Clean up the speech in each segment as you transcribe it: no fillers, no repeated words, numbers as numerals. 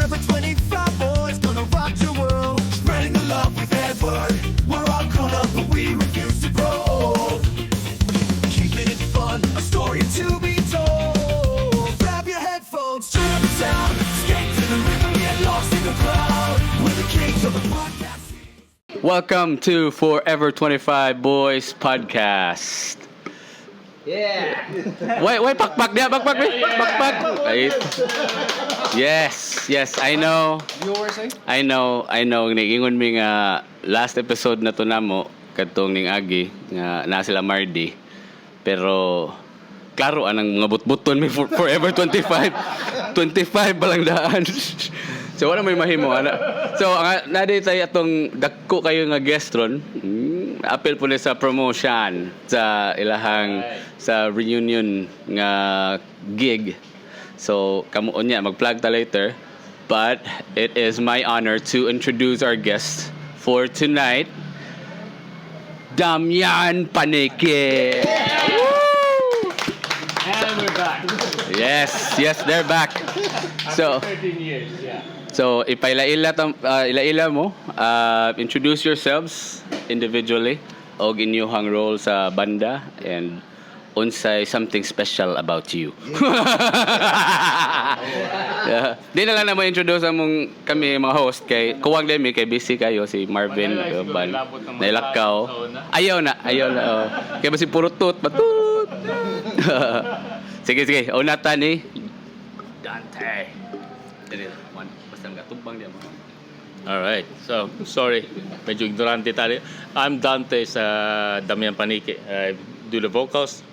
Forever 25 boys gonna rock your world. Spreading the love with Edward. We're all grown up, but we refuse to grow old. Keeping it fun, a story to be told. Grab your headphones, turn up the sound. Skate to the rhythm, get lost in the crowd. We're the kings of the podcast. Welcome to Forever 25 Boys Podcast. Yeah. Wait, pakpak dia, pakpak. Ay. Yes, I know. I know. Nigingon mi nga last episode na to namo kadtong ning agi nga na sila Mardi. Pero klaro anang mga butbuton mi Forever 25. 25 ba lang daan. So wala may mahimo ana. So naday tay atong dagko kayo nga guest ron. Apel po sa promotion sa ilahang sa reunion nga gig. So kamo unya mag-plug ta later. But it is my honor to introduce our guest for tonight, Damian Panique. And we're back. Yes, they're back. So 13 years, yeah. So, ila mo, introduce yourselves individually og inyong role sa banda and unsay something special about you. Yeah. Di na lang na ma-introduce among kami mga host kay kuwag demi kay busy kayo si Marvin ban nailakaw. Ayaw na. Oh. Kay basi puro patut. Sige. Unata ni Dante. Alright, so sorry, medyo ignorante tayo. I'm Dante sa Damian Panique. I do the vocals.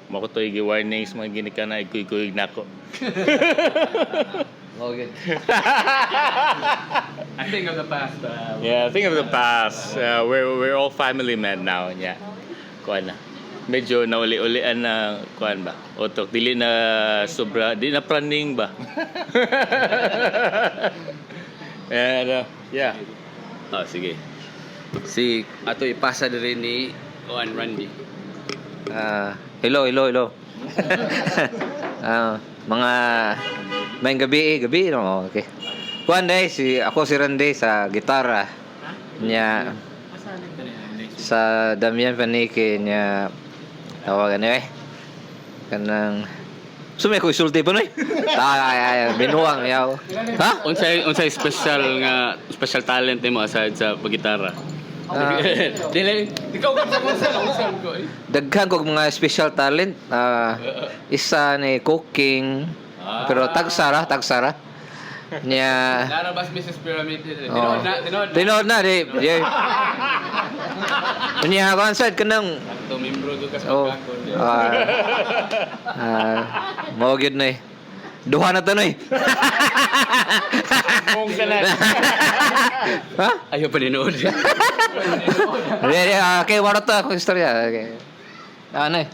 Mako to warnings mga ginika na ikuy nako. Oh, good. I think of the past. Think of the past. We're all family men now. Yeah, kuan na. Medyo nauli-ulian na kuan ba? Otok dili na sobra, di na praning ba? And yeah. Oh, sige. Si ato ipasa diri ni Juan Randy. Hello. Mga may gabi no. Okay. Kuan day ako si Randy sa gitara. Nya sa Damian Panique nya tawagan kanang sumay ko isulti pa noy. Binuang yaw. Ha? Unsay special talent nimo aside sa paggitara? Dili ikaw ka sa ko. Daghan kog mga special talent. Isa ni cooking. Pero tagsara. Nya Narabas Mrs. Pyramid. Tinood na di. Nya concert kanang Ato membro do ka sa oh. Mo gid na duha na to noy. Kung kana. Ha? Ayo pa dinood. Okay, wala to ako istorya. Okay. Ano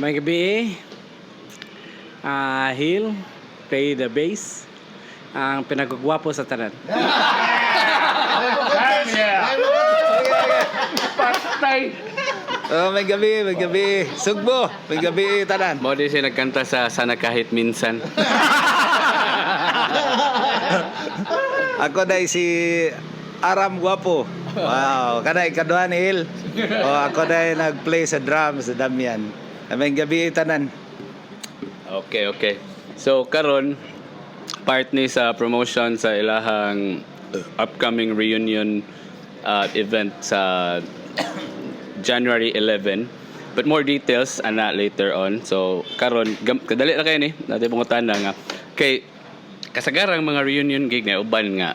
May gabi, Hill, play the bass, ang pinagugwapo sa tanan. Pastay. may gabi. Sugbo, may gabi tanan. Mo di siya nagkanta sa Sana Kahit Minsan. Ako dai si Aram Guapo. Wow, kada ikaduha ni Hil. Ako dai nag-play sa drums sa Damian. May gabi tanan. Okay. So karon part ni sa promotion sa ilahang upcoming reunion event sa January 11. But more details ana later on. So karon kadali ra kay ni natin pungutan na nga kay kasagarang mga reunion gig na uban nga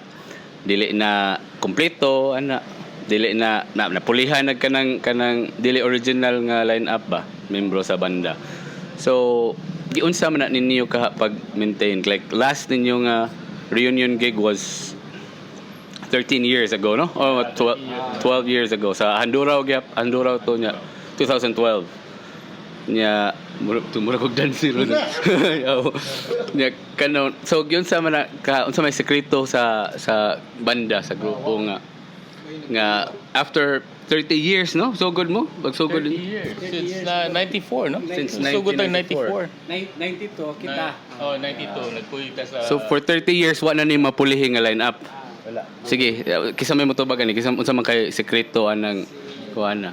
dili na kompleto ana dili na napulihan kanang dili original nga lineup ba membro sa banda. So giunsa man na ninyo ka pag maintain like last ninyo nga reunion gig was 13 years ago no or 12 years ago sa Handuraw to nya 2012 nya mura kog dancer ron nya kanon so gyud sa man ka unsa may sekreto sa banda sa grupo nga after 30 years, no? So good mo? Pagsugod 30 years. Since 94, no? Since So good tayo 1994. 94. 92 kita. Oh, 92. Nagpuita sa... So for 30 years wa na ni mapulihi nga line up. Wala. Sige, kisa may motoba gani, kisa unsa man kay sekreto anang kuana.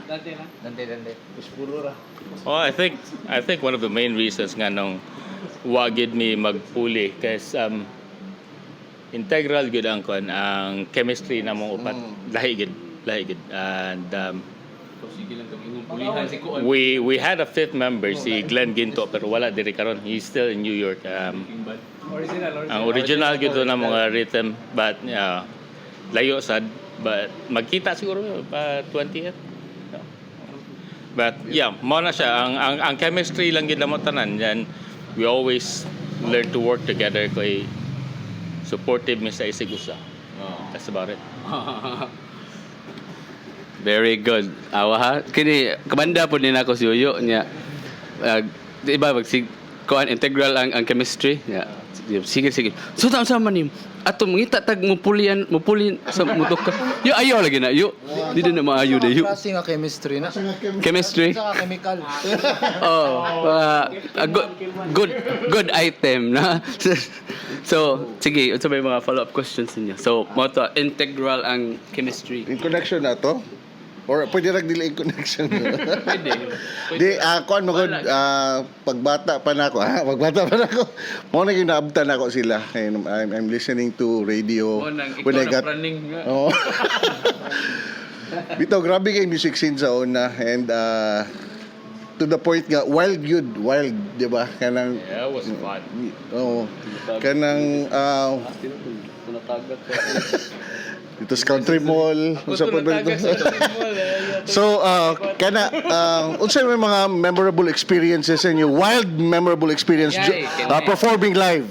Oh, I think one of the main reasons nga nung wagid mi magpuli kasi integral gud ang kon ang chemistry namong upat lahi gud and Sige lang kag imong pulihan si kuan. we had a fifth member si Glenn Ginto pero wala diri karon, he's still in New York. Ang original gud na mga rhythm but layo sad but magkita siguro pa 20th. But yeah, mo na siya ang chemistry lang gid namo tanan yan. We always learn to work together kay supportive mi sa isig usa. That's about it. Very good. Awa ha. Kini kabanda po din ako si Uyo niya. Iba pag si kuan integral ang chemistry. Yeah. Sige. So sama ni ato mangita tag mupulin sa mutok ka. Yo ayo lagi na. Yo. Di na maayo de yo. Klase nga chemistry na. Chemistry. Sa chemical. Oh, a good item na. So, sige, unsa may mga follow-up questions ninyo? So, mo to integral ang chemistry. In connection na to? Or pwede rag dili in connection? Pwede. Di, kuan mo ko, pagbata pa na ako, mo na yung naabtan ako sila. And I'm listening to radio. Mo nang when I ikaw got, na running nga. oh. Bito, grabe kay music scene sa una. And to the point nga, wild, di ba? Kanang, Yeah, it was fun. oh, kanang, ito sa country mall. Unsa pa ba ito? So, kana, unsa may mga memorable experiences sa inyo? Wild memorable experience performing live.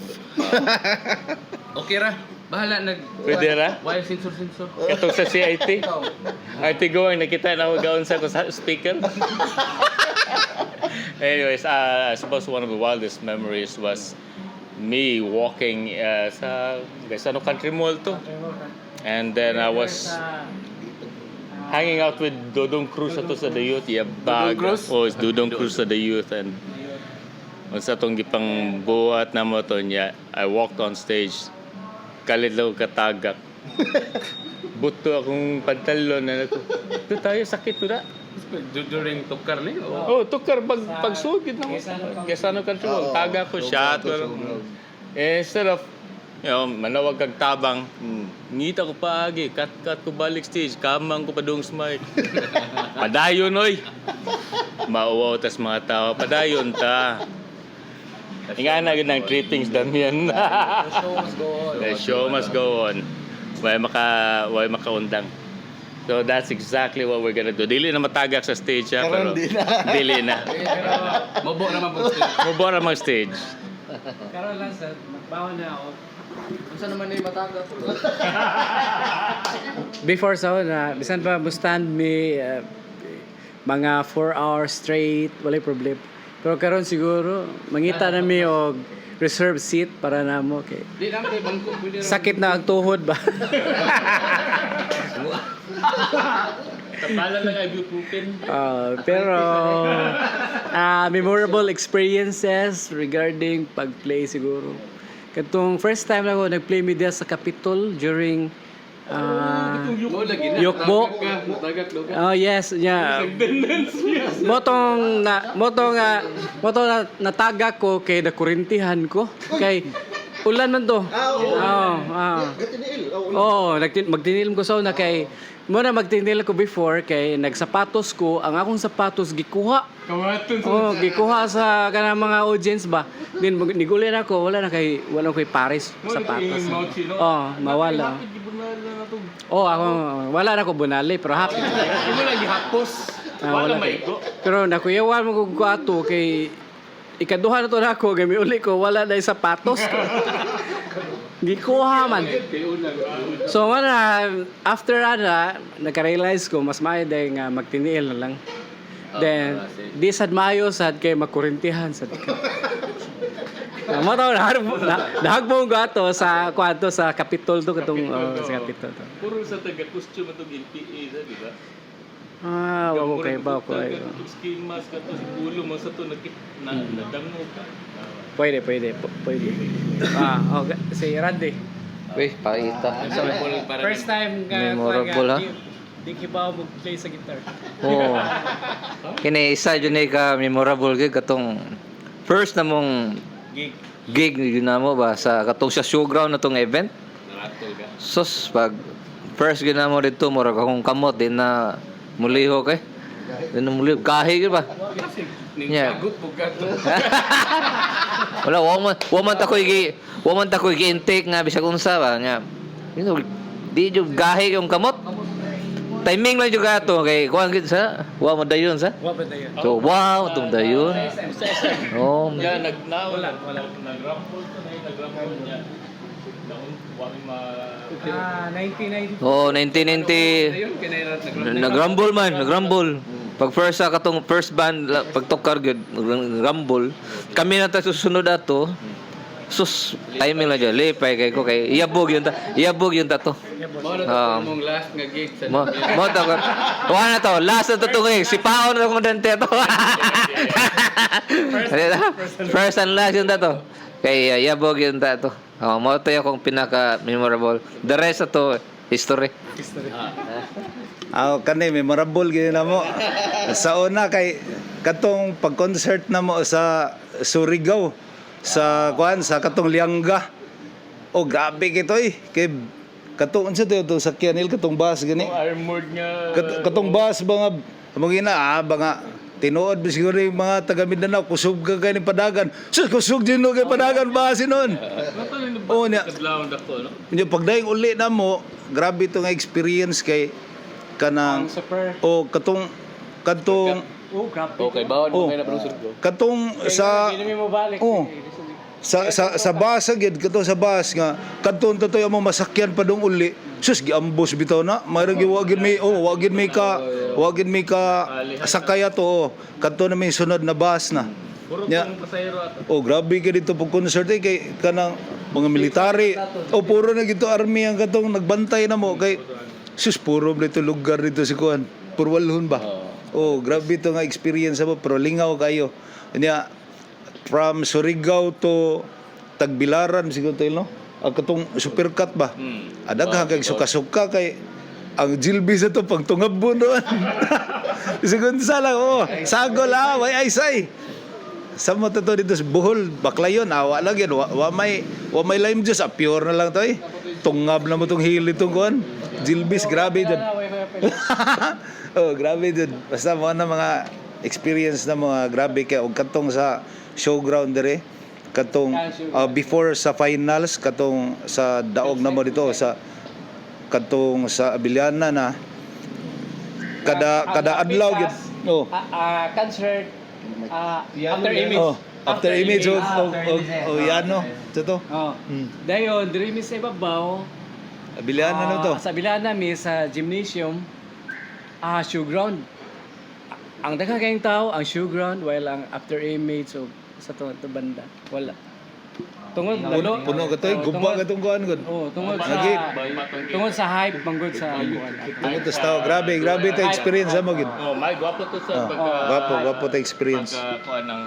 Okay ra. Bahala nag Pwede ra? Why sensor. Katong sa CIT. IT going nakita na ako gaon sa speaker. Anyways, I suppose one of the wildest memories was me walking sa country mall to. And then I was hanging out with Dodong Cruz ato sa the youth. Yeah, bag. Oh, it's Dodong Cruz sa the youth. And sa itong gipang buhat na mo to niya, I walked on stage. Kalilaw katagak. Buto akong pantalon na ako. Ito tayo, sakit to na. During tukar ni. Oh, tukar pagsugid na mo. Gesano country mall. Taga ko siya. Instead of manawag kag tabang. Ngita ko paagi, cut ko balik stage, kamang ko pa dong smart. Padayon oy. Mauwaw tas mga tao, padayon ta. Ingana gid ng treatings Damian. The show must go on. Way makaundang. So that's exactly what we're gonna do. Dili na matagak sa stage pero dili na. Mobo ra man Mubo ra mag stage. Karon lang sa magbawa na ako. Unsa naman ni mataga? Before sa na bisan pa mo stand me mga 4 hours straight, walay problem. Pero karon siguro mangita na mi og reserve seat para namo kay Di lang kay bangko pwede ra. sakit na ang tuhod ba. Tapalan lang ibuprofen. Pero memorable experiences regarding pag-play siguro. Katong first time lang ako nag-play media sa Capitol during Mo lagi na. Yukbo. Tagak daw ka. Oh yes, yeah. Motong nataga ko kay nakurintihan ko kay ulan man to. Magtinil ko sa una kay mo na magtinil ko before kay nagsapatos ko, ang akong sapatos gikuha. Gikuha sa kanang mga audience ba. Then nigulen ako, wala koy pares sapatos. Mawala. Ako wala na ko bunali pero happy. Imo lang gihapos. Wala maigo. Pero nakuyawan mo ko ato kay ikaduha na to nako gami uli ko wala na sapatos. Gikuha man. So after naka-realize ko mas maayo day nga magtiniil na lang. Then di sad maayo sad kay makurintihan sad ka. Mo to nahagbong ko ato sa kwarto sa Capitol to katong sa Capitol to. Puro sa taga costume atong LPA di ba? Okay ba ko. Skin mask ka to, si ulo mo sa to, nadango ka. Pwede. Okay. Si Randy. Uy, pakita. First time ka Memorable, ha? Di kibaw mo play sa guitar. Oo. Kini isa yun ka memorable gig katong first na mong gig yun na mo ba sa katong sa showground na tong event. Sus pag first gid na mo dito murag akong kamot din na muliho kay. Din muliho kahi gid ba? Yeah. Wala waman ta ko intake nga bisag unsa ba nya. Di jud gahi yung kamot. Timing lang juga to kay kuan gid sa wa mo dayon sa. Wa ba tayo? So wow tum dayon. Oh. Yeah, nag-rampol to na nag-rampol niya. Daon wami ma 1990. Oh 1990 nagrumble. Pag first sa katong first band pag tokar gud rumble. Kami na ta susunod ato. Sus timing lang dyan lipay kay ko kay iyabog yun ta to. Mong last nga gig sa Mo ta ko. Wa na to, last na to si paon na ko dante to. First and last yun ta to. Kay iyabog yun ta to. Oh, mo to yung pinaka memorable. The rest to history. Kani memorable gyud na mo. Sa una kay katong pag-concert na mo sa Surigao sa katong Lianga. Oh grabe kitoy kay katong unsa to sakyan nil katong bus gani. armored nga Katong bus mga mangina mga tinuod ba siguro yung mga taga Mindanao kusog ka kay ni padagan. Sus kusog din no kay padagan bus nun. Oh nya. kadlawon dako no. Yung pagdaing uli na mo, grabe ito nga experience kay kanang Super. katong Oh, grabe. Okay, bawon Oh. mo kay na producer ko. katong sa Hindi mo balik. oh sa bus gid kato sa bus nga kadtong totoy mo masakyan pa dong uli sus giambos bitaw na mayroong giwagin may ka sakay ato kadto na may sunod na bus na Puro nya. pang pasahero ato. Oh, grabe ka dito pag concert kay kanang mga military. Puro na gito army ang katong nagbantay na mo kay sus puro dito lugar dito si kuan. Purwalhon ba? Oh, grabe to nga experience mo pero lingaw kayo. Nya from Surigao to Tagbilaran siguro to no. Ang katong supercut ba? Adaghan kay suka-suka kay ang jilbi sa to pagtungab mo doon. Siguro sa lang sagol way ay say. Sa mo to dito sa Bohol, Baklayon, awa lang yan. Wa may lime juice, pure na lang to eh. Tungab na mo tong hili tong kuan. Jilbis, grabe dyan. Oh, grabe dyan. Basta mo na mga experience na mga grabe kaya og katong sa showground dire. Katong before sa finals, katong sa daog na mo dito sa katong sa Abiliana na kada adlaw gid. Oh. Concert after image. Oh, after image yan no. Ito. Oh. Dayon, diri mi sa ibabaw. Abiliana na to. Sa Abiliana mi sa gymnasium. Showground. Ang daghang kayong tao, ang showground while ang after image so sa to banda. Wala. Tungod Puno ka to, gumba ka tong kuan gud. Oh, tungod Lagi. sa hype manggod sa kuan. Tungod tas tao, grabe ta experience mo gid. Oh, may gwapo to sa Gwapo ta experience. kuan ng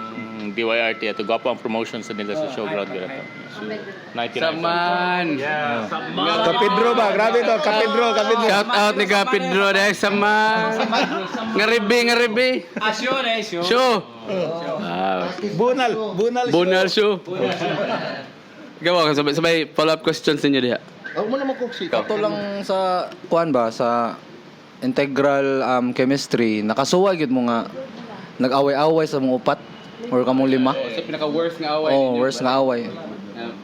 DYRT ato gwapo ang promotion sa nila sa showground gid ato. 99. Saman. Yeah, Kapidro ba? Grabe to, Kapidro. Shout out ni Kapidro dahil saman. Ngaribi. Show. Show. Bunal Show. Gawa ka sabay follow up questions ninyo diha. Mo naman kung si Ito lang sa kuan ba sa integral chemistry nakasuway gyud mo nga nag-away-away sa mga upat or kamong lima. Sa pinaka worst nga away. Oh, worst nga away.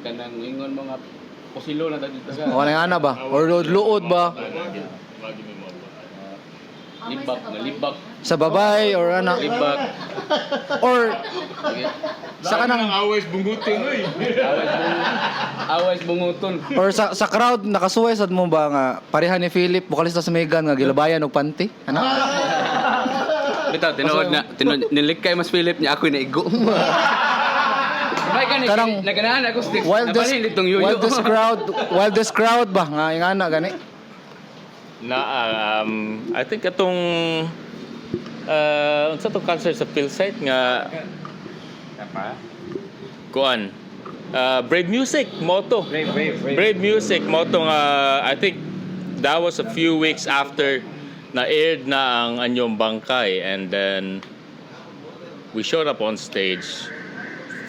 Kanang ingon mga posilo na dito ka. O ano ana ba? Or luod ba? Libak. Sa babay or ana? Libak. Or sa kanang always bungutin oy. Awas bunguton. or sa crowd nakasuway sad mo ba nga pareha ni Philip vocalista sa Megan nga gilabayan og panty? Ana? Bitaw tinuod na nilikay mas Philip niya ako naigo. May Karang- naganahan ako stick. Wildest Nabalhin itong yuyo. wildest crowd ba nga ingana gani? I think atong unsa to concert sa Philsite nga kuan Brave Music moto. Brave Music moto nga I think that was a few weeks after na aired na ang Anyong Bangkay, and then we showed up on stage.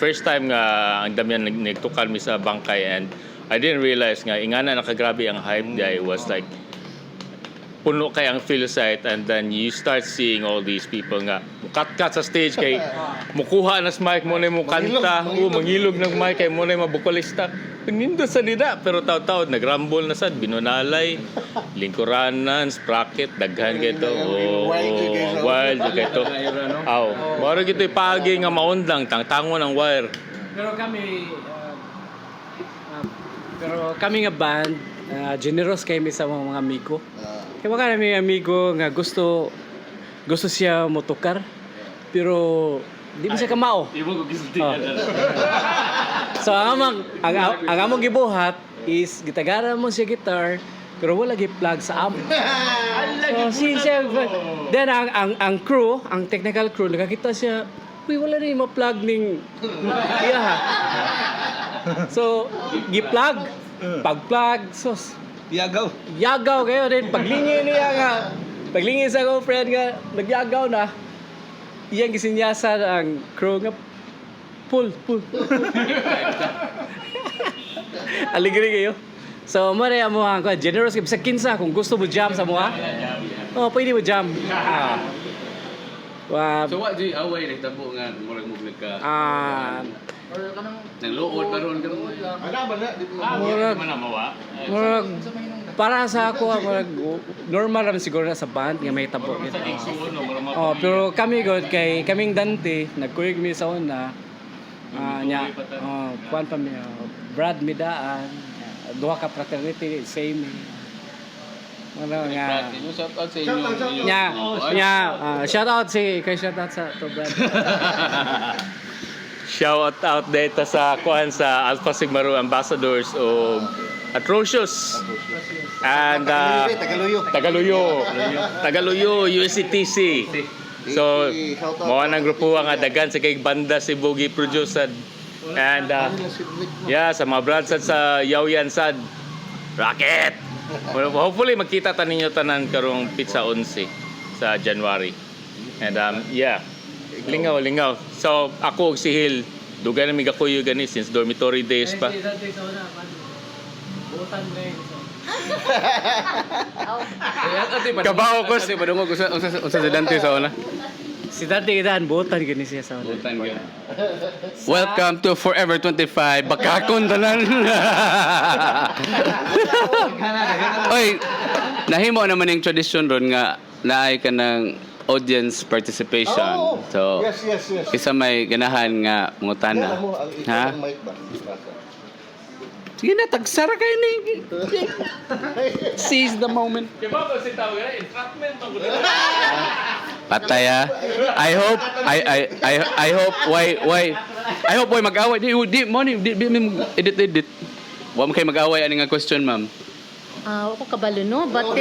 First time nga ang damihan nagtukal mi sa Bangkay, and I didn't realize nga ingana nakagrabe ang hype day was like puno kay ang Philsite, and then you start seeing all these people nga cut sa stage kay mukuha na sa mic mo na mo kanta mangilog ng mic kay mo na mabukalista nindo sa nila, pero taw-taw nagrumble na sad binunalay lingkuranan sprocket daghan kay to wild kay to aw maro gito ipagi nga maundang tangtangon ang wire. Pero kami nga band, generous kami sa mga amigo. Kaya mga may amigo nga gusto siya motukar, pero di mo siya kamao. So ang among gibuhat is gitagara mo siya guitar, pero wala gi-plug sa amp. So siya then ang crew, ang technical crew nakakita siya, uy wala rin ma-plug ning iya. So gi-plug, pag-plug, sos yagaw kayo din paglingi sa akong friend nga nagyagaw na iyang gisinyasan ang crew nga pull aligri kayo. So mo ang generous sa kinsa kung gusto mo jam sa mga pwede mo jam. So what do you away nagtabo nga murag mo nagka nagluod karon murag para sa ako normal naman siguro na sa band nga may tabo gid. Pero kami god kay kaming Dante nagkuyog mi sa una nya kuan pa mi Brad Midaan duha ka fraternity same ano nga shout out sa inyo shout out sa to Brad. Shout out data sa kuan sa Alpha Sigma Rho Ambassadors o Atrocious and Tagaluyo USCTC. So mo nang grupo nga dagan sa kay banda si Boogie producer and sa mga brands sa Yaoyan sad Rocket. Well, hopefully magkita ta ninyo tanan karong Pizza 11 sa January. And lingaw. So ako og si Hill dugay na mi gakuyo gani since dormitory days pa. kabaho ko si padungog unsa si Dante sa una. Si Dante gidan botan gani siya sa una. Welcome to Forever 25 bakakon tanan. Oy, nahimo naman yung tradition ron nga naay ka ng audience participation. So, yes. isa may ganahan nga mungutana. Ha? Sige na, tagsara kayo ni. Seize the moment. Patay ah. I hope mag-away. Di edit. Wa mo kayo mag-away ani nga question, ma'am. Ako kabalo no, but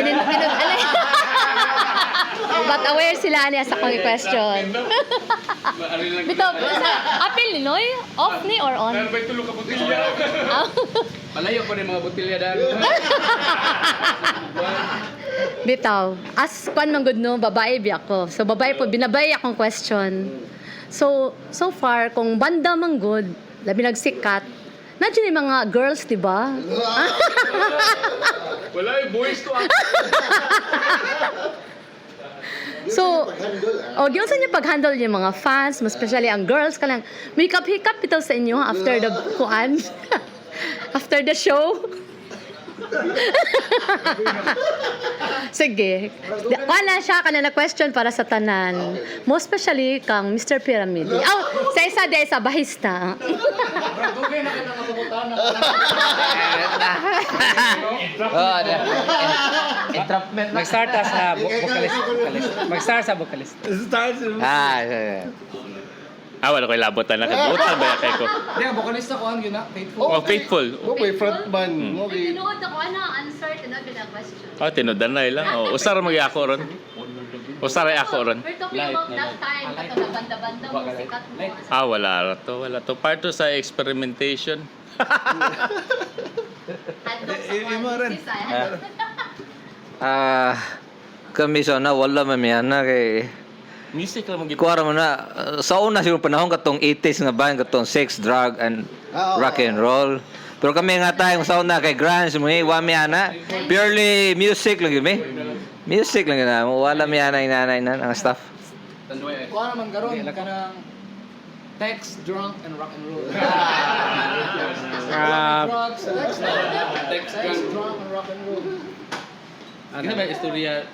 but aware sila niya sa kong question. Bito, apil ni Noy? Off ni or on? Malayo pa rin mga botilya dahil. Bitaw, as kwan man good no, babae biya ko. So babae po, binabay akong question. So far, kung banda man good, labi nagsikat, nandiyan yung mga girls, di ba? Wala yung boys to. So, yun sa inyo pag-handle yung mga fans, mas especially ang girls ka lang. May hiccup ito sa inyo after the kuan, after the show. Sige. Wala siya kanina question para sa tanan. Most especially kang Mr. Pyramid. Sa isa de sa bahista. Entrapment na. Mag-start sa vocalist. Wala ko labotan na kabutan ba kay ko. Di, vocalista ko ang yun na, faithful. Faithful. Okay, frontman. Okay. Tinuod ako, answer, tinod na question. Tinodan na lang. Usar magyako ron. Usaray ako ron. We're talking about that time, kato na banda-banda mo, sikat mo. Wala to. Part to sa experimentation. Handog sa Imo rin. Kami sa na wala mamiyana kay Music lang mag kuwara mo na sa una siguro panahon katong 80s nga ba katong sex, drug and rock and roll. Pero kami nga tayo sa una kay grunge mo wami ana purely music lang yun music lang yun wala mi ana inanay na ang stuff. Kuha naman karon kanang text, drunk, and rock and roll. Drugs, text, drunk, and rock and roll. Ano ba istorya?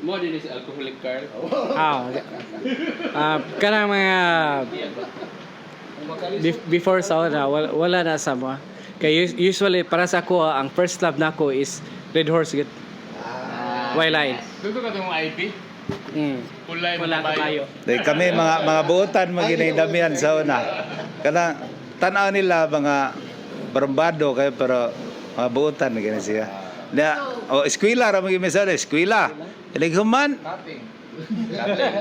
Mo din is alcoholic car. Okay. Kanang mga before sa una, wala na sa mo. Kay usually para sa ako ang first love nako is Red Horse git. Wildlife. Dugo ka itong IP? Kulay mo Wala na kayo. Dahil kami mga buotan maginay-damihan sa una. Kana tanaw nila mga barambado kayo pero mga buotan na ganun siya. Na eskwela ra maging mesada, eskwela. Ilighuman.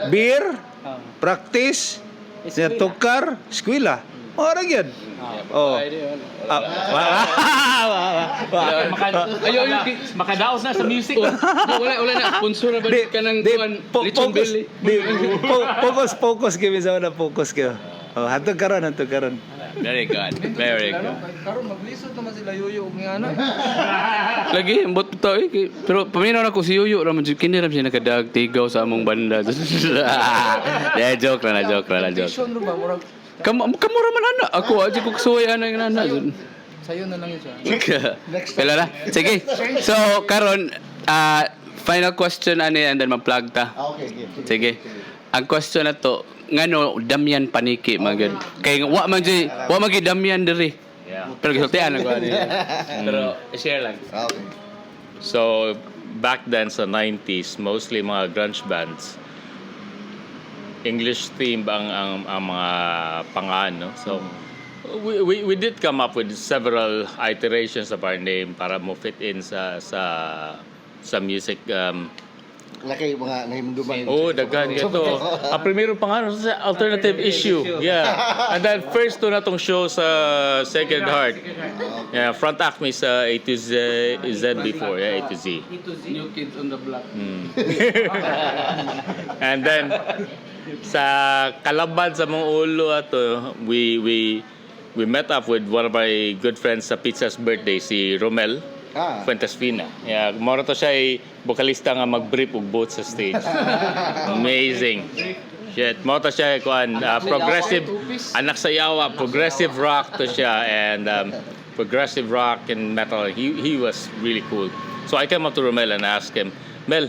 Beer, practice, siya tukar, eskwela. Ora gyud. Oh. Ayo makadaos na sa music. Wala na sponsor na ba kanang kuan Lechon Belly. Focus kami sa una, focus kayo. Oh, hatog karon. Very good. Very good. Karon maglisod naman sila yuyo ug nga na. Lagi ambot to pero paminaw na ko si Yuyo ra man kini ra siya nakadag tigaw sa among banda. Joke lang. Tradition ro ba murag Kamura man ana. Ako aji ko kasuway ana nga ana. sayo na lang yun siya. Kailan na? Sige. So, karon final question ani and then mag-plug ta. Okay. Sige. Ang question na to, ngano Damian Paniki magud. Kay wa man Damian diri. Pero gisultian ako ani. Pero share lang. Okay. So, back then sa 90s, mostly mga grunge bands, English theme ang mga pangalan, no? So, we did come up with several iterations of our name para mo fit in sa music Lakay mga nahimduman. Oh, daghan ito. Ang primero pangalan sa alternative issue. Yeah. And then first to na tong show sa Sacred Heart. Yeah, front act me sa A to Z before, yeah, A to Z. New Kids on the Block. And then sa Kalaban sa mga ulo ato, we met up with one of my good friends sa Pizza's birthday, si Romel Fuentes Fina. Yeah, moro to siya ay bokalista nga mag-brief og boat sa stage. Amazing. Shit, moro to siya kuan progressive anak sa yawa, progressive rock to siya and progressive rock and metal. He was really cool. So I came up to Romel and asked him, Mel,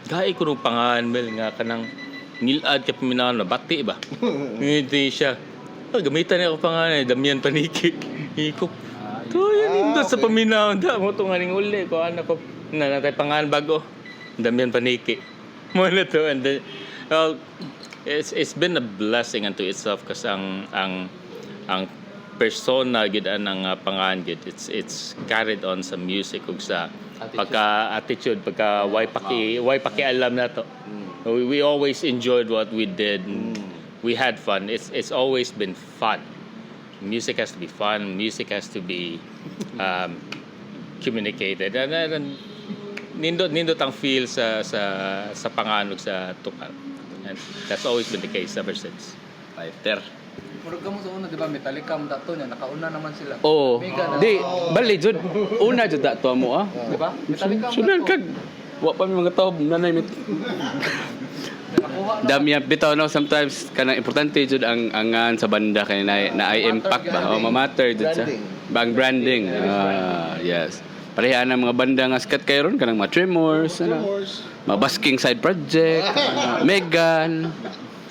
gaay ko nung pangalan Mel nga kanang nilad ka paminawan na bati ba? Hindi siya. Gamitan niya ako pangalan, Damian Paniki. Hiko. To yan indot sa paminawan da mo to nga ning uli ko ana ko natay pangalan bago. Damian Paniki. Mo na to and then, well, it's been a blessing unto itself kasi ang persona gid ang pangalan gid it's carried on sa music ug sa pagka attitude pagka why paki alam na to. We always enjoyed what we did. We had fun. It's always been fun. Music has to be fun. Music has to be communicated. And nindot ang feel sa panganog sa tukar. And that's always been the case ever since. Fighter. Murag ka mo sa una, di ba? Metallica ang dato niya, nakauna naman sila. Oh. Mega na. Di, bali jud. Una jud dato mo Di ba? Metallica ang Sunan dato. kag wa pa mi mga tao nanay mit. Dami bitaw no sometimes kanang importante jud ang angan sa banda kay na impact ba o mamatter jud sa bang branding. Yes. Pareha na mga banda nga sikat kay ron kanang mga Tremors, mga Basking Side Project, Megan.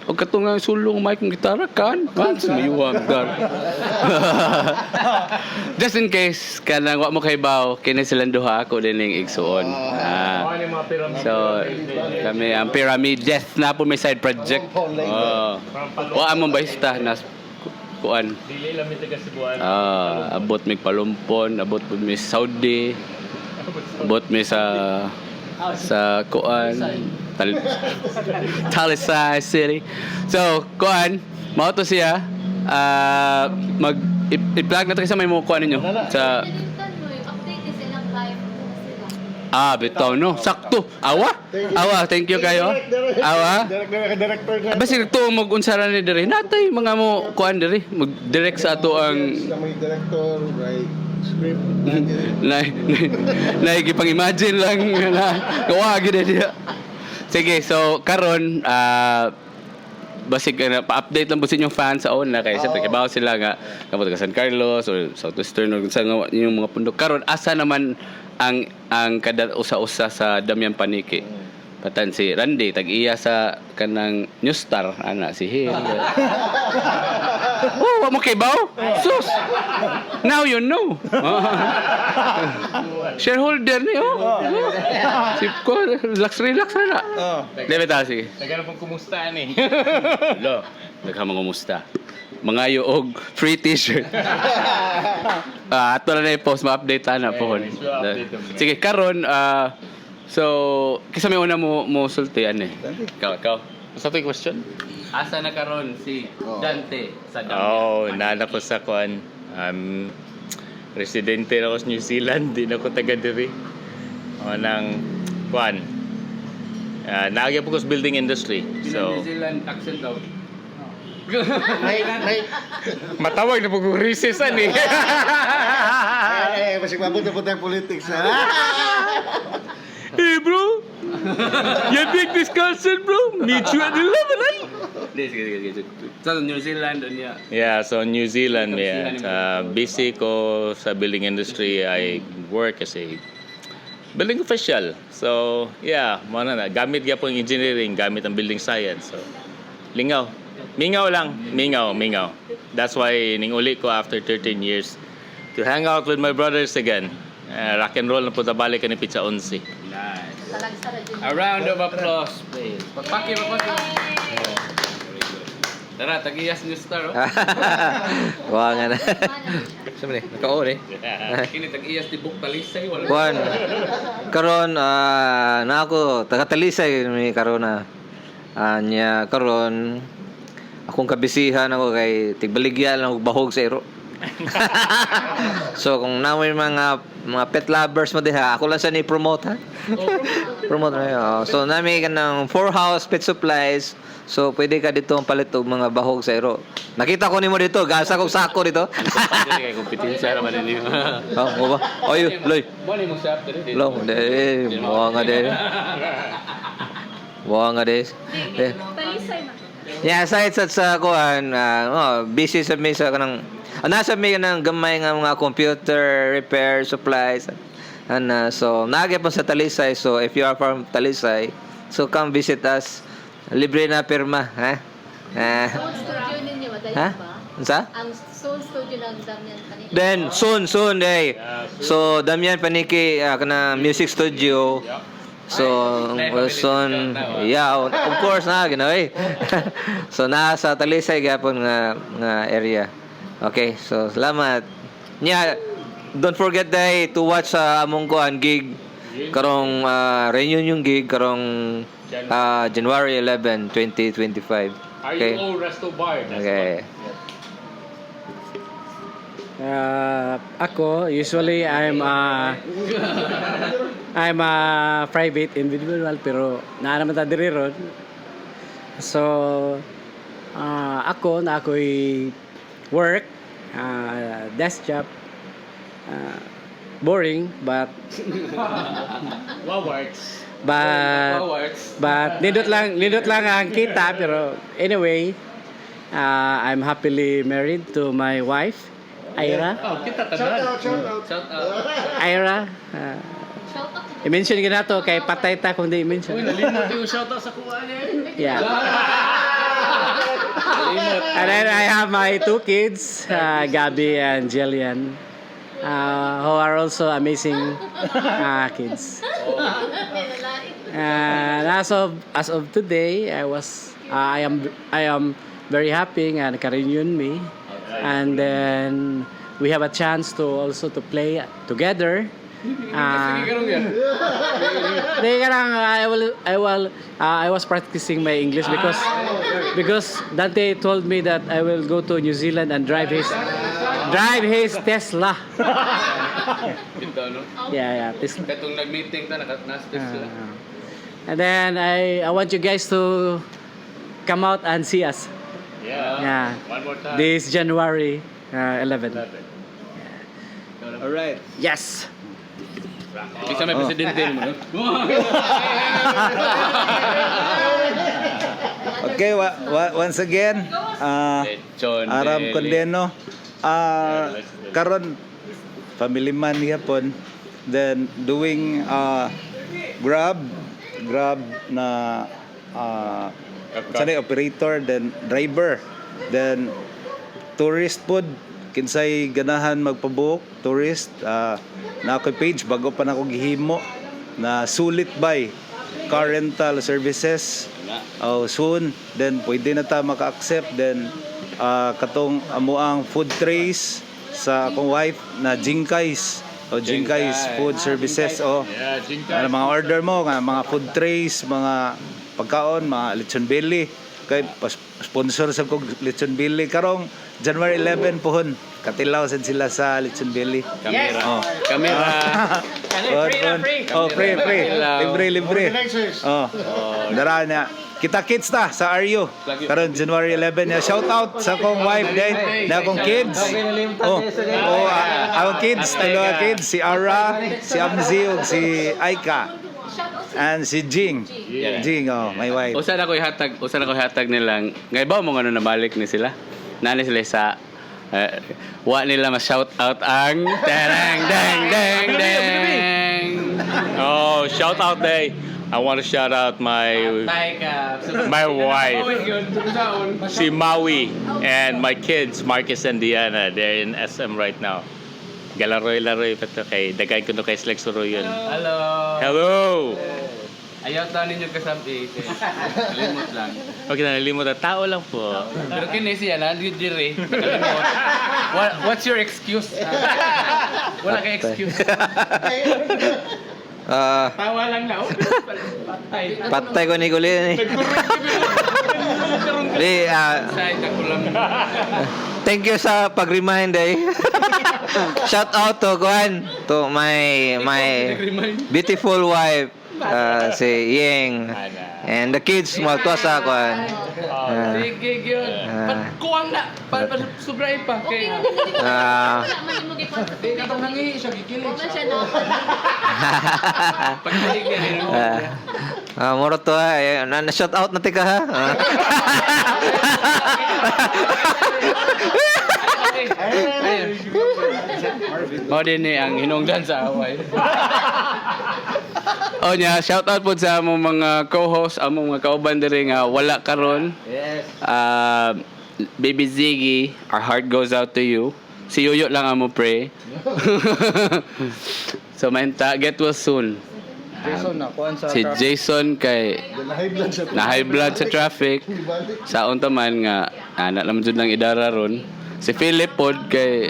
O katungang sulong mic ng gitara kan sumiyuwang dar. Just in case kanang wa mo kay baw kini silang duha ako din ning igsuon. So kami ang Pyramid Death na po may side project. Wa among baista na kuan. Dili lang mi taga Cebuan. Abot mi Palumpon, abot mi Saudi. Abot mi sa kuan Talisay City. So, kuan, mao to siya. I-plug na to kasi may mo kuan ninyo sa bitaw no. Sakto. Awa. Thank you kayo. Awa. Director Basi to mag-unsara ni diri. Natay mga mo kuan diri. Mag-direct sa ato ang may director, right? Script. Naigipang-imagine lang na gawa gid dia. Sige, so karon basig pa-update lang po sa inyong fans sa una kay siyempre kibaw sila nga kapag ka San Carlos or Southwestern or sa yung mga pundok karon asa naman ang kada usa-usa sa Damian Paniki. Patan si Randy tag-iya sa kanang New Star ana si Hill. Oh, mo kay baw? Sus. Now you know. Shareholder ni Si ko relax na. Debe ta sige. Nagano pong kumusta ni? Lo, naghamang kumusta. Mangayo og free t-shirt. Ato na i-post ma-update na po. Sige, karon so kisa may una mo sultian Ikaw. Sa to question? Asa na karon si Dante sa Damian? Oh, nana ko sa kuan. Residente na ako sa New Zealand, di na ko taga diri. Nang kuan. Naagya po ko sa building industry. So, New Zealand accent daw. matawag na po ko recess ani. Masig mabuti po tayong politics, ha? Hey bro, you big discussion bro. Meet you at 11, right? Sige. Sa New Zealand niya. Yeah, so New Zealand, busy ko sa building industry. I work as a building official. So, yeah, mana na. Gamit ka po yung engineering, gamit ang building science. So, lingaw. Mingaw lang. Mingaw. That's why ning-uli ko after 13 years to hang out with my brothers again. Rock and roll na po tabalik ka ni Pizza 11. Nice. A round of applause, please. Pagpaki. Tara, tag-iyas New Star, Wa nga na. Sabi ni, nakaon Kini tag-iyas ti Buk Talisay, wala. Kuan. Karon na ako taga Talisay mi karon na. Nya karon akong kabisihan ako kay tigbaligya lang og bahog sa iro. So kung namoy mga pet lovers mo diha, ako lang sa ni promote ha. Promote na. So nami kanang 4 house pet supplies. So pwede ka dito palit og mga bahog sa iro. Nakita ko nimo dito, gasa kog sako dito. Kay kompetensya naman ninyo. Oh, ba? Oy, loy. Mo ni mo sa after dito. Long de, mo nga de. Mo nga de. Yeah, aside sa kuan, busy sa mi sa kanang nasa mi kanang gamay nga mga computer repair supplies. So naagi po sa Talisay. So if you are from Talisay, so come visit us. Libre na pirma, ha? Soul studio ninyo, madali Ha? ba? Unsa? Ang soul studio ng Damian Paniki. Then soon day. So Damian Paniki kana music studio. So soon, yeah, of course na ginoy. So nasa Talisay gyapon nga area. Okay, so salamat. Nya, don't forget day to watch among kuan gig karong reunion gig karong January 11, 2025. Okay. RUO Resto Bar. Okay. Ako, usually I'm a private individual pero naa naman ta diri ron. So ako na ako'y work, desk job, boring but nindot lang ang kita pero anyway, I'm happily married to my wife Ira. Shout out. Ira. I-mention ko na to kay patay ta kung di i-mention. Nalimot yung shoutout sa kuha niya. Yeah. And then I have my 2 kids, Gabby and Jillian, who are also amazing kids. And as of today, I am very happy nga naka-reunion me. And then we have a chance to also to play together I was practicing my English because Dante told me that I will go to New Zealand and drive his Tesla. Ito, no? Yeah, Tesla. Katong nag-meeting ta, naka-nastis sila. And then I want you guys to come out and see us. Yeah. One more time. This January 11. Alright. Yes. Isa may presidente mo, no? Okay, once again, John Aram Deli. Condeno. Karon family man yapon, then doing Grab na sanay operator, then driver, then tourist pod, kinsay ganahan magpabook tourist, na ako page bago pa na ako gihimo na Sulit by car rental services. Soon, then pwede na ta maka-accept, then katong amuang food trays sa akong wife na Jinkais food services. Mga order mo nga mga food trays, mga pagkaon, mga lechon belly, kay sponsor sa kog lechon belly karong January 11 pohon katilaw sad sila sa lechon belly. Kamera. Kamera. Free. Libre. Dara na. Kita kids ta sa RU. Karon January 11 na shout out sa akong wife din, na akong kids. Akong kids, dalawa kids, si Ara, si Amzi ug si Aika. And si Jing, my wife. Usa na ko ihatag nilang. Ngay ba mo ngano nabalik ni sila? Nani sila sa wa nila ma-shout out ang dang dang dang dang. Oh, shout out day. I want to shout out my wife, si Maui, and my kids, Marcus and Diana. They're in SM right now. Galaroy-laroy pa to kay dagay ko no kay Slex yun. Hello. Ayaw ta ninyo kasabi. Limot lang. Okay, nalimot na tao lang po. Pero kini siya na dire. What's your excuse? Wala kay excuse. Tawa lang na. Patay ko ni Kulin. Thank you sa pag-remind Shout out to Guan, to my beautiful wife, si Ying, and the kids mga tuwa sa Guan. Sige, yun. Kuwang na. Sobray pa. Moro to na-shout out na tika ha. O din ni ang hinungdan sa away. O nya, shout out po sa among mga co-host, among mga kauban diri nga wala karon. Yes. Baby Ziggy, our heart goes out to you. Si Yoyo lang amo pre. So get well soon. Jason na kuan sa Si Jason kay na high blood sa traffic. Sa unta man nga anak naman jud lang idara ron. Si Philip pod kay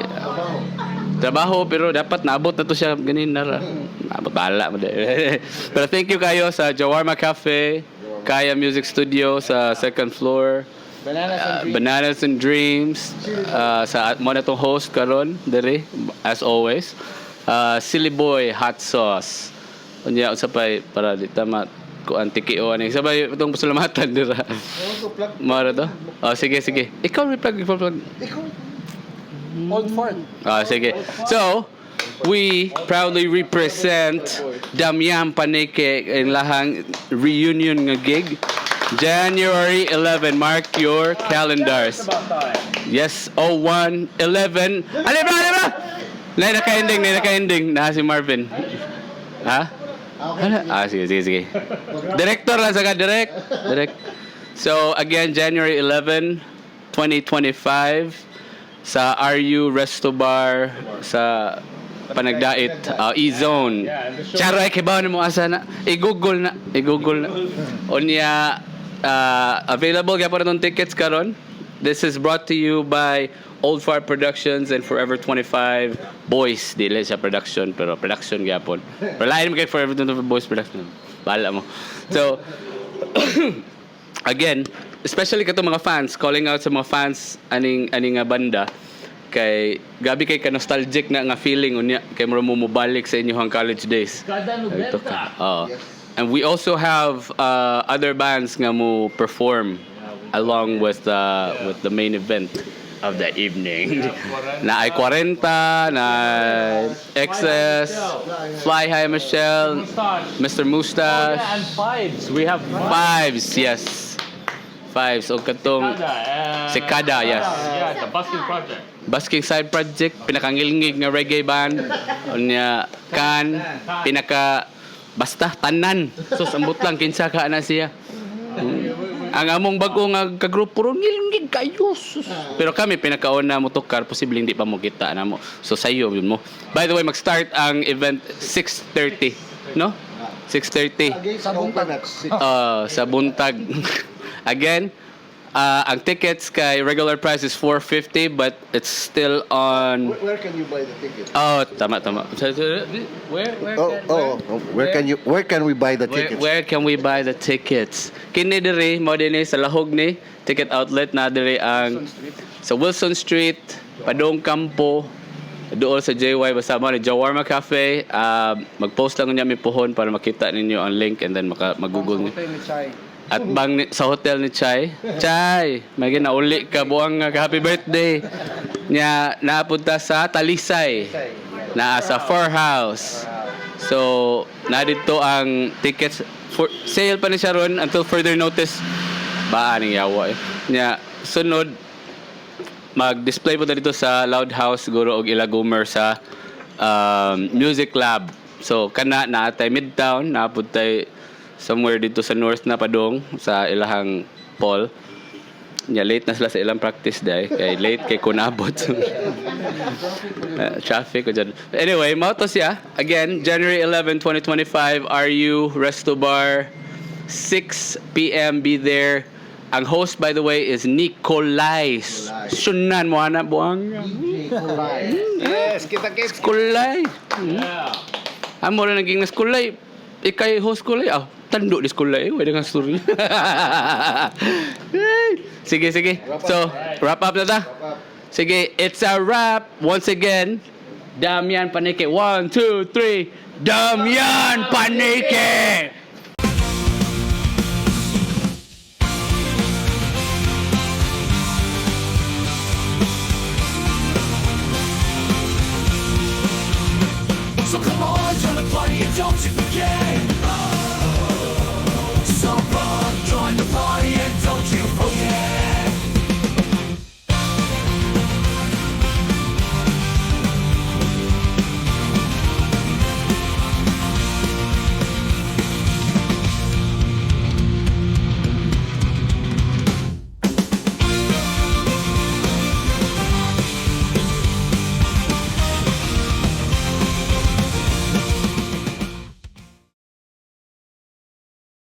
trabaho pero dapat naabot na to siya ganin nara. Bala mo de. Pero thank you kayo sa Jawarma Cafe, Kaya Music Studio sa second floor. Bananas and Dreams sa mo na tong host karon dere as always. Silly Boy Hot Sauce. Unya usapay para di tama ko antikio ani. Sabay itong pasalamatan dira. Mara to? Sige. Ikaw plug. Old Fort. Sige. So, we proudly represent Damian Panike in lahang reunion nga gig. January 11. Mark your calendars. Yes, 01/11. Alibra! Nay naka-ending na si Marvin. Ha? Sige. Director lang sa direct. So, again, January 11, 2025 sa RU Resto Bar sa Panagdait, E-Zone. Charay, kibaw na mo asa na. I-google na. Onya, available kaya po na itong tickets karon. This is brought to you by Old Fire Productions and Forever 25 Boys. Dili siya production, pero production gyapon. Pero lain mo kay Forever 25 Boys production. Bahala mo. So, again, especially kato mga fans, calling out sa mga fans aning nga banda, kay gabi kay ka nostalgic na nga feeling unya kay mo mobalik sa inyong college days. Ito ka. And we also have other bands nga mo perform along with the main event of the evening. Na ay 40, na Excess, Fly High Michelle, Mr. Mustache. And Fives. We have Fives, yes. Fives. O katong Cicada, yes. Yeah, the Busking Project. Basking Side Project, pinakangilngig nga reggae band. Unya, kan, basta, tanan. So, sambot lang, kinsa ka na siya. Ang among bago nga kagrupo, puro ngilngig kayo. Sus. Pero kami, pinakauna mo tukar, posible hindi pa mo kita na mo. So, sayo yun mo. By the way, mag-start ang event 6:30. No? 6:30. Sa buntag. Again, ang tickets kay regular price is $450 but it's still on. Where can you buy the tickets? Oh, tama. Where can we buy the tickets? Where can we buy the tickets? Kini diri mo dinhi sa lahog ni ticket outlet na diri ang sa Wilson Street, Padong Campo, doon sa JY basta mo ni Jawarma Cafe. Mag-post lang niya mi puhon para makita ninyo ang link and then mag-google niyo. At sa hotel ni Chai. Chai, may ginauli ka buang happy birthday. Nya napunta sa Talisay. Na sa Fur House. So, na dito ang tickets for sale pa ni siya ron until further notice. Baan ang yawa eh. Nya sunod mag-display po dito sa Loud House siguro og ilagumer sa Music Lab. So, kana naatay Midtown, napuntay somewhere dito sa north na Padong sa ilahang Paul. Nya late na sila sa ilang practice day kay late kay kunabot. Traffic ko dyan. Anyway, mao to siya. Again, January 11, 2025, RU Resto Bar, 6 p.m. Be there. Ang host, by the way, is Nicolay. Sunan mo na buang. Yes, kita-kits. Nicolay. Amo na naging Nicolay. Ikay host ko lay. Tando di school lay. Wala kang story. Sige. So, wrap up na ta. Sige, it's a wrap. Once again, Damian Panike. 1, 2, 3. Damian Panike!